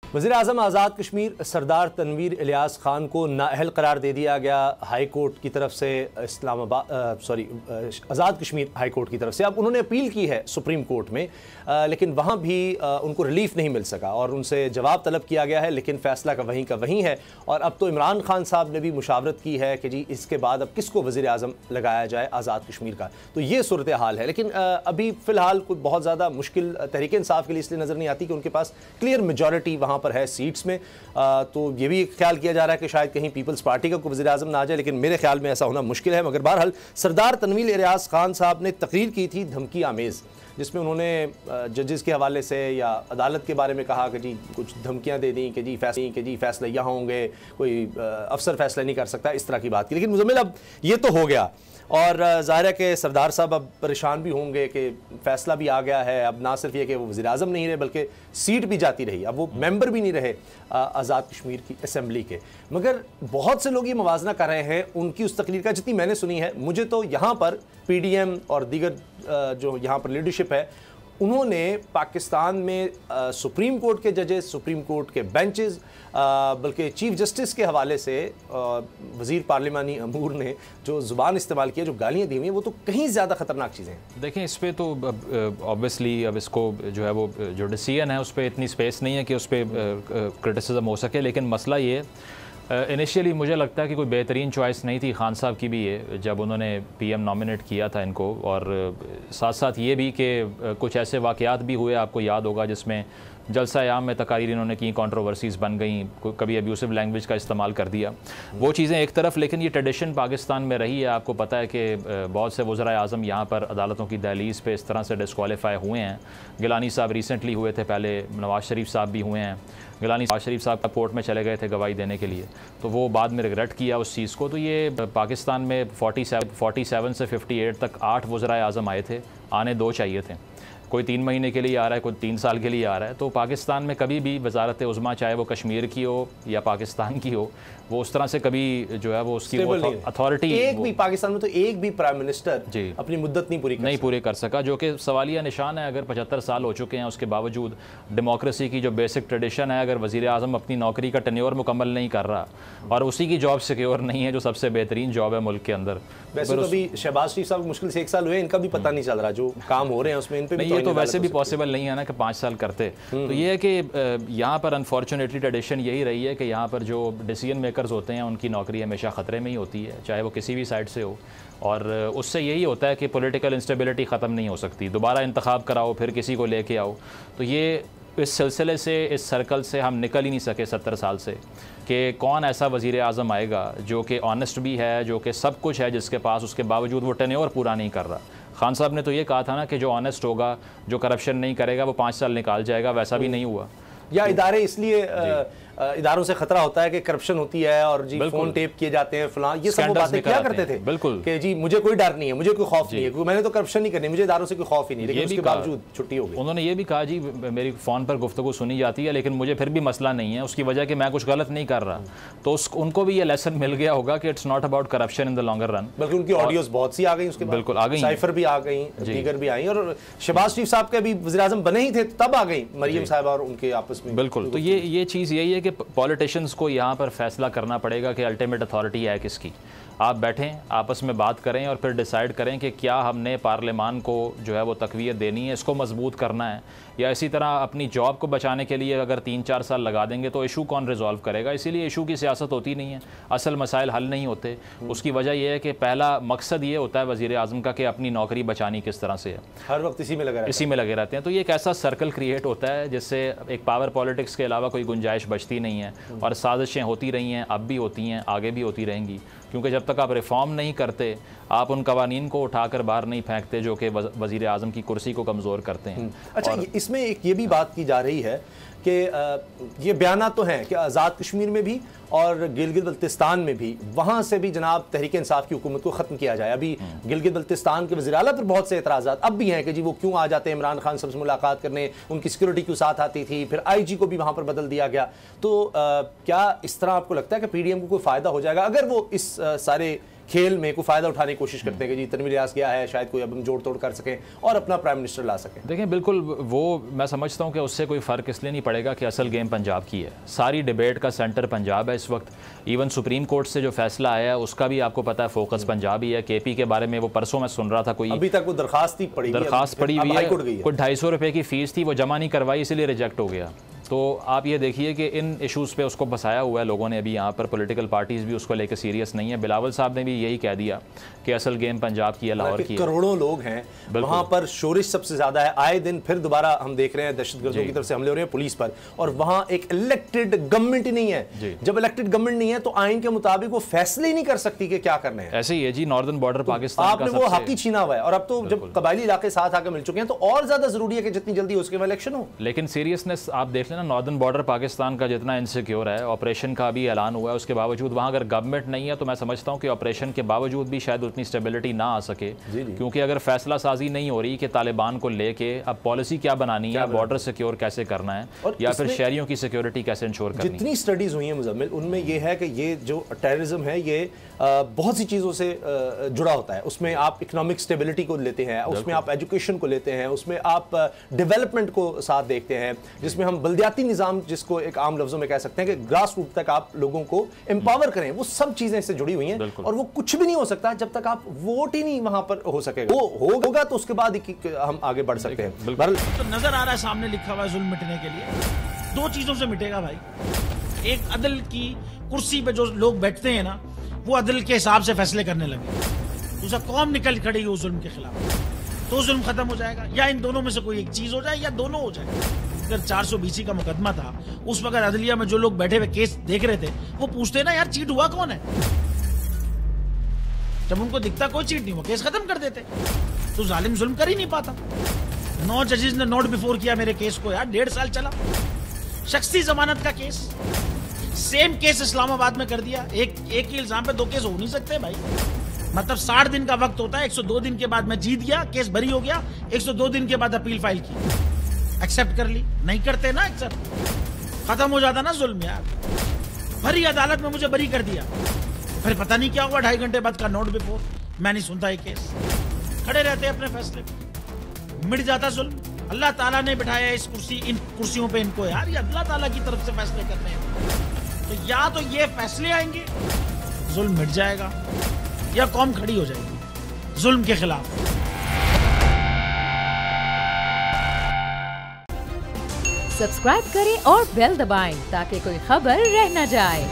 वज़ीर-ए-आज़म आज़ाद कश्मीर सरदार तनवीर इलियास खान को नाअहल करार दे दिया गया हाई कोर्ट की तरफ से। आज़ाद कश्मीर हाई कोर्ट की तरफ से अब उन्होंने अपील की है सुप्रीम कोर्ट में, लेकिन वहाँ भी उनको रिलीफ नहीं मिल सका और उनसे जवाब तलब किया गया है, लेकिन फ़ैसला का वहीं है। और अब तो इमरान खान साहब ने भी मुशावरत की है कि जी इसके बाद अब किसको वज़ीर-ए-आज़म लगाया जाए आज़ाद कश्मीर का। तो ये सूरत हाल है, लेकिन अभी फ़िलहाल कोई बहुत ज़्यादा मुश्किल तहरीक इंसाफ के लिए इसलिए नज़र नहीं आती कि उनके पास क्लियर मेजॉरिटी वहाँ पर है सीट्स में। तो ये भी ख्याल किया जा रहा है कि शायद कहीं पीपल्स पार्टी का कोई वज़ीर-ए-आज़म ना आ जाए, लेकिन मेरे ख्याल में ऐसा होना मुश्किल है। मगर बहरहाल सरदार तनवीर इलियास खान साहब ने तकरीर की थी धमकी आमेज़, जिसमें उन्होंने जजेस के हवाले से या अदालत के बारे में कहा कि जी कुछ धमकियां दे दी कि जी फैसले यहाँ होंगे, कोई अफसर फैसला नहीं कर सकता, इस तरह की बात की। लेकिन मुज़म्मिल अब ये तो हो गया और ज़ाहिर है कि सरदार साहब अब परेशान भी होंगे कि फ़ैसला भी आ गया है। अब ना सिर्फ ये कि वो वज़ीर-ए-आज़म नहीं रहे बल्कि सीट भी जाती रही, अब वो मेंबर भी नहीं रहे आज़ाद कश्मीर की असम्बली के। मगर बहुत से लोग ये मवाजना कर रहे हैं उनकी उस तकरीर का, जितनी मैंने सुनी है मुझे तो यहाँ पर PDM और दीगर जो यहाँ पर लीडरशिप है उन्होंने पाकिस्तान में सुप्रीम कोर्ट के जजेस, सुप्रीम कोर्ट के बेंचेस, बल्कि चीफ जस्टिस के हवाले से वज़ीर पार्लिमानी अमूर ने जो ज़ुबान इस्तेमाल किया, जो गालियाँ दी हुई हैं, वो तो कहीं ज़्यादा ख़तरनाक चीज़ें हैं। देखें, इस पर तो ऑब्वियसली अब इसको जो है वो जो डिसीजन है उस पर इतनी स्पेस नहीं है कि उस पर क्रिटिसिज्म हो सके। लेकिन मसला ये इनिशियली मुझे लगता है कि कोई बेहतरीन चॉइस नहीं थी खान साहब की भी ये, जब उन्होंने PM नॉमिनेट किया था इनको। और साथ साथ ये भी कि कुछ ऐसे वाक़यात भी हुए, आपको याद होगा, जिसमें जलसा-ए-आम में तकारीर इन्होंने की, कंट्रोवर्सीज़ बन गई, कभी अब्यूसिव लैंग्वेज का इस्तेमाल कर दिया, वो चीज़ें एक तरफ। लेकिन ये ट्रेडिशन पाकिस्तान में रही है। आपको पता है कि बहुत से वज़ीर-ए-आज़म यहाँ पर अदालतों की दहलीज़ पे इस तरह से डिस्क्वालीफाई हुए हैं। गिलानी साहब रिसेंटली हुए थे, पहले नवाज़ शरीफ साहब भी हुए हैं। गिलानी नवाज़ शरीफ साहब का कोर्ट में चले गए थे गवाही देने के लिए, तो वो बाद में रिग्रेट किया उस चीज़ को। तो ये पाकिस्तान में 47 से 58 तक 8 वज़ीर-ए-आज़म आए थे, आने 2 चाहिए थे। कोई 3 महीने के लिए आ रहा है, कोई 3 साल के लिए आ रहा है। तो पाकिस्तान में कभी भी वज़ारत उज़्मा, चाहे वो कश्मीर की हो या पाकिस्तान की हो, वो उस तरह से कभी जो है वो उसकी अथॉरिटी, एक भी पाकिस्तान में तो एक भी प्राइम मिनिस्टर जी अपनी मुद्दत नहीं पूरी कर सका, जो कि सवालिया निशान है। अगर 75 साल हो चुके हैं, उसके बावजूद डेमोक्रेसी की जो बेसिक ट्रेडिशन है, अगर वज़ीर-ए-आज़म अपनी नौकरी का टेन्योर मुकम्मल नहीं कर रहा और उसी की जॉब सिक्योर नहीं है, जो सबसे बेहतरीन जॉब है मुल्क के अंदर। वैसे तो अभी शहबाज शरीफ साहब मुश्किल से 1 साल हुए, इनका भी पता नहीं चल रहा जो काम हो रहे हैं उसमें, इन पे भी ये तो वैसे भी पॉसिबल नहीं है ना कि 5 साल करते। तो ये है कि यहाँ पर अनफॉर्चुनेटली ट्रेडिशन यही रही है कि यहाँ पर जो डिसीजन मेकर्स होते हैं उनकी नौकरी हमेशा ख़तरे में ही होती है, चाहे वो किसी भी साइड से हो। और उससे यही होता है कि पॉलिटिकल इंस्टेबिलिटी ख़त्म नहीं हो सकती। दोबारा इंतखाब कराओ, फिर किसी को लेके आओ। तो ये इस सिलसिले से, इस सर्कल से हम निकल ही नहीं सके 70 साल से, कि कौन ऐसा वज़ीर-ए-आज़म आएगा जो कि ऑनेस्ट भी है, जो कि सब कुछ है जिसके पास, उसके बावजूद वो टेन्योर पूरा नहीं कर रहा। खान साहब ने तो ये कहा था ना कि जो ऑनेस्ट होगा, जो करप्शन नहीं करेगा, वो 5 साल निकाल जाएगा। वैसा भी नहीं हुआ। या इदारे इसलिए इदारों से खतरा होता है कि करप्शन होती है और जी फोन टेप किए जाते हैं, फलां, ये सब बातें क्या करते थे। बिल्कुल कि जी मुझे कोई डर नहीं है, मुझे कोई खौफ नहीं है, क्योंकि मैंने तो करप्शन नहीं करनी, मुझे इदारों से कोई खौफ ही नहीं, लेकिन उसके बावजूद छुट्टी हो गई। उन्होंने ये भी कहा, जी मेरी फ़ोन पर गुफ्तगू सुनी जाती है, लेकिन मुझे फिर भी मसला नहीं है, उसकी वजह कि मैं कुछ गलत नहीं कर रहा। तो उनको भी ये लेसन मिल गया होगा कि it's not about corruption in the longer run. बल्कि उनकी ऑडियोज बहुत सी आ गई, उसके बिल्कुल आ गई, साइफर भी आ गई, दीगर भी आई, और शहबाज शरीफ साहब के भी वज़ीर-ए-आज़म बने ही थे तब आ गई मरियम साहब और उनके आपस में। बिल्कुल। तो ये चीज़ यही है कि पॉलिटिशियंस को यहाँ पर फैसला करना पड़ेगा कि अल्टीमेट अथॉरिटी है किसकी। आप बैठें, आपस में बात करें और फिर डिसाइड करें कि क्या हमने पार्लियामान को जो है वो तक़वियत देनी है, इसको मजबूत करना है, या इसी तरह अपनी जॉब को बचाने के लिए अगर 3-4 साल लगा देंगे तो इशू कौन रिजॉल्व करेगा। इसीलिए इशू की सियासत होती नहीं है, असल मसाइल हल नहीं होते। उसकी वजह यह है कि पहला मकसद ये होता है वज़ीर-ए-आज़म का कि अपनी नौकरी बचानी किस तरह से है, हर वक्त इसी में लगे रहते हैं। तो ये एक ऐसा सर्कल क्रिएट होता है जिससे एक पावर पॉलिटिक्स के अलावा कोई गुंजाइश बचती नहीं है। और साजिशें होती रही हैं, अब भी होती हैं, आगे भी होती रहेंगी, क्योंकि जब तक आप रिफॉर्म नहीं करते, आप उन कवानीन को उठाकर बाहर नहीं फेंकते जो कि वज़ीर-ए-आज़म की कुर्सी को कमज़ोर करते हैं। अच्छा, इसमें एक ये भी बात की जा रही है कि ये बयाना तो हैं कि आज़ाद कश्मीर में भी और गिलगित बल्तिस्तान में भी, वहाँ से भी जनाब तहरीक इंसाफ की हुकूमत को ख़त्म किया जाए। अभी गिलगित बल्तिस्तान के वज़ीर आला पर बहुत से एतराज़ात अब भी हैं कि जी वो क्यों आ जाते हैं इमरान खान साहब से मुलाकात करने, उनकी सिक्योरिटी क्यों साथ आती थी, फिर IG को भी वहाँ पर बदल दिया गया। तो क्या इस तरह आपको लगता है कि PDM को कोई फ़ायदा हो जाएगा अगर वो इस सारे खेल में कोई फ़ायदा उठाने की कोशिश करते हैं कि जी तनवीर रियाज गया है, शायद कोई अब हम जोड़ तोड़ कर सकें और अपना प्राइम मिनिस्टर ला सकें। देखें, बिल्कुल वो मैं समझता हूँ कि उससे कोई फ़र्क इसलिए नहीं पड़ेगा कि असल गेम पंजाब की है। सारी डिबेट का सेंटर पंजाब है इस वक्त। इवन सुप्रीम कोर्ट से जो फैसला आया है उसका भी आपको पता है फोकस पंजाब ही है। केपी के बारे में वो परसों मैं सुन रहा था, कोई अभी तक वो दरखास्त पड़ी हुई है, कोई 250 रुपये की फ़ीस थी, वो जमा नहीं करवाई, इसलिए रिजेक्ट हो गया। तो आप ये देखिए कि इन इश्यूज़ पे उसको फंसाया हुआ है लोगों ने। अभी यहाँ पर पॉलिटिकल पार्टीज़ भी उसको लेकर सीरियस नहीं है। बिलावल साहब ने भी यही कह दिया कि असल गेम पंजाब की है, लाहौर की है। करोड़ों लोग हैं वहाँ पर, शोरिश सबसे ज़्यादा है। आए दिन फिर दोबारा हम देख रहे हैं दहशतगर्दों की तरफ से हमले हो रहे हैं पुलिस पर, और वहाँ एक इलेक्टेड गवर्नमेंट ही नहीं है। जब इलेक्टेड गवर्नमेंट नहीं है तो आइन के मुताबिक वो फैसले ही नहीं कर सकती कि क्या करने हैं। ऐसे ही है जी, नॉर्दर्न बॉर्डर पाकिस्तान आपने वो हक ही छीना हुआ है, और अब तो जब कबायली इलाके साथ आकर मिल चुके हैं तो और ज़्यादा ज़रूरी है कि जितनी जल्दी उसके इलेक्शन हो। लेकिन सीरियसनेस आप देख लेना, नॉर्दर्न बॉर्डर पाकिस्तान का जितना इनसिक्योर है, ऑपरेशन का भी ऐलान हुआ है, उसके बावजूद वहाँ अगर गवर्नमेंट नहीं है तो मैं समझता हूँ कि ऑपरेशन के बावजूद भी शायद उतनी स्टेबिलिटी ना आ सके। क्योंकि अगर फैसला साजी नहीं हो रही कि तालिबान को लेके अब पॉलिसी क्या बनानी है, बॉर्डर सिक्योर कैसे करना है, या फिर शहरियों की सिक्योरिटी कैसे इंश्योर करनी है। जितनी स्टडीज़ हुई हैं मुजम्मिल, उनमें यह है कि ये जो टेररिज्म है ये बहुत सी चीज़ों से जुड़ा होता है। उसमें आप इकोनॉमिक स्टेबिलिटी को लेते हैं, उसमें आप एजुकेशन को लेते हैं, उसमें आप डेवलपमेंट को साथ देखते हैं, जिसमें हम बल्दियाती निज़ाम, जिसको एक आम लफ्जों में कह सकते हैं कि ग्रास रूट तक आप लोगों को एम्पावर करें, वो सब चीज़ें इससे जुड़ी हुई हैं। और वो कुछ भी नहीं हो सकता जब तक आप वोट ही नहीं वहां पर हो सकेगा। वो होगा तो उसके बाद हम आगे बढ़ सकते हैं। तो नजर आ रहा है सामने लिखा हुआ है जुल्म मिटने के लिए दो चीजों से मिटेगा भाई। एक, अदल की कुर्सी पे जो लोग बैठते हैं ना, वो अदल के हिसाब से फैसले करने लगे। दूसरा, कौम निकल खड़ी उस जुल्म के खिलाफ, तो जुल्म खत्म हो जाएगा। या इन दोनों में से कोई एक चीज हो जाए या दोनों हो जाए। अगर 420 का मुकदमा था, उस वक्त अदलिया में जो लोग बैठे हुए केस देख रहे थे वो पूछते ना यार चीट हुआ कौन है। जब उनको दिखता कोई चीट नहीं हुआ, केस खत्म कर देते। तो जालिम जुल्म कर ही नहीं पाता। 9 जजेस ने नोट बिफोर किया मेरे केस को यार, 1.5 साल चला। शख्सी जमानत का केस, सेम केस इस्लामाबाद में कर दिया। एक ही इल्जाम पे 2 केस हो नहीं सकते भाई। मतलब 60 दिन का वक्त होता है। 102 दिन के बाद मैं जीत गया, केस बरी हो गया। 102 दिन के बाद अपील फाइल की, एक्सेप्ट कर ली। नहीं करते ना एक्सेप्ट, खत्म हो जाता ना जुल्म यार। भरी अदालत में मुझे बरी कर दिया, फिर पता नहीं क्या हुआ 2.5 घंटे बाद का नोट बिफोर। मैं नहीं सुनता ये केस, खड़े रहते अपने फैसले पे, मिट जाता जुल्म। अल्लाह ताला ने बिठाया इस इन कुर्सियों पे इनको यार, ये अल्लाह ताला की तरफ से फैसले करने हैं। तो या तो ये फैसले आएंगे, जुल्म मिट जाएगा, या कौम खड़ी हो जाएगी जुल्म के खिलाफ। सब्सक्राइब करें और बेल दबाएं ताकि कोई खबर रह न जाए।